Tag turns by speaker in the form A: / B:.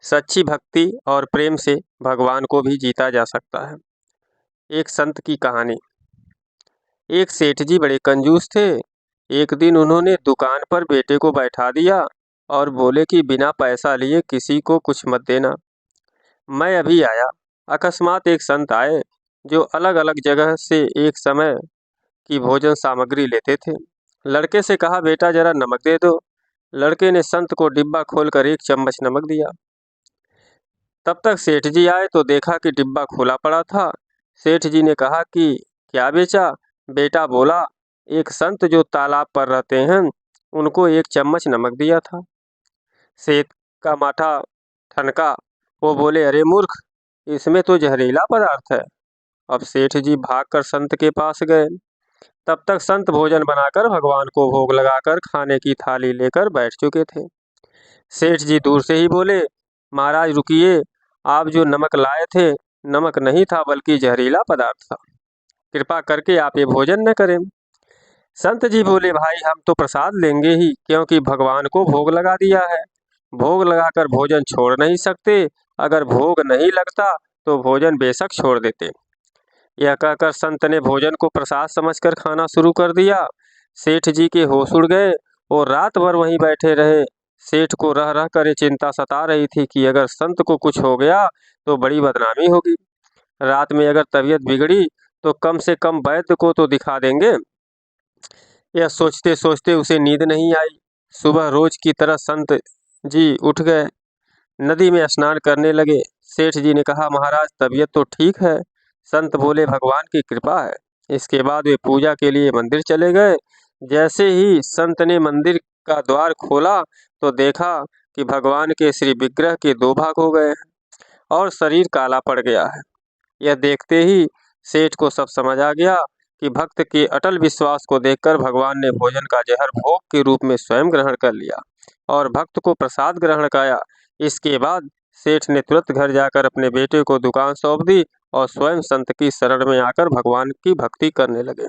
A: सच्ची भक्ति और प्रेम से भगवान को भी जीता जा सकता है। एक संत की कहानी। एक सेठ जी बड़े कंजूस थे। एक दिन उन्होंने दुकान पर बेटे को बैठा दिया और बोले कि बिना पैसा लिए किसी को कुछ मत देना, मैं अभी आया। अकस्मात एक संत आए जो अलग अलग जगह से एक समय की भोजन सामग्री लेते थे। लड़के से कहा, बेटा जरा नमक दे दो। लड़के ने संत को डिब्बा खोलकर एक चम्मच नमक दिया। तब तक सेठ जी आए तो देखा कि डिब्बा खुला पड़ा था। सेठ जी ने कहा कि क्या बेचा? बेटा बोला, एक संत जो तालाब पर रहते हैं उनको एक चम्मच नमक दिया था। सेठ का माथा ठनका। वो बोले, अरे मूर्ख, इसमें तो जहरीला पदार्थ है। अब सेठ जी भागकर संत के पास गए। तब तक संत भोजन बनाकर भगवान को भोग लगाकर खाने की थाली लेकर बैठ चुके थे। सेठ जी दूर से ही बोले, महाराज रुकिए, आप जो नमक लाए थे नमक नहीं था बल्कि जहरीला पदार्थ था, कृपा करके आप ये भोजन न करें। संत जी बोले, भाई हम तो प्रसाद लेंगे ही, क्योंकि भगवान को भोग लगा दिया है। भोग लगाकर भोजन छोड़ नहीं सकते। अगर भोग नहीं लगता तो भोजन बेशक छोड़ देते। यह कहकर संत ने भोजन को प्रसाद समझकर खाना शुरू कर दिया। सेठ जी के होश उड़ गए और रात भर वहीं बैठे रहे। सेठ को रह रह कर ये चिंता सता रही थी कि अगर संत को कुछ हो गया तो बड़ी बदनामी होगी। रात में अगर तबीयत बिगड़ी तो कम से कम वैद्य को तो दिखा देंगे। यह सोचते सोचते उसे नींद नहीं आई। सुबह रोज की तरह संत जी उठ गए, नदी में स्नान करने लगे। सेठ जी ने कहा, महाराज तबीयत तो ठीक है? संत बोले, भगवान की कृपा है। इसके बाद वे पूजा के लिए मंदिर चले गए। जैसे ही संत ने मंदिर का द्वार खोला तो देखा कि भगवान के श्री विग्रह के दो भाग हो गए हैं और शरीर काला पड़ गया है। यह देखते ही सेठ को सब समझ आ गया कि भक्त के अटल विश्वास को देखकर भगवान ने भोजन का जहर भोग के रूप में स्वयं ग्रहण कर लिया और भक्त को प्रसाद ग्रहण कराया। इसके बाद सेठ ने तुरंत घर जाकर अपने बेटे को दुकान सौंप दी और स्वयं संत की शरण में आकर भगवान की भक्ति करने लगे।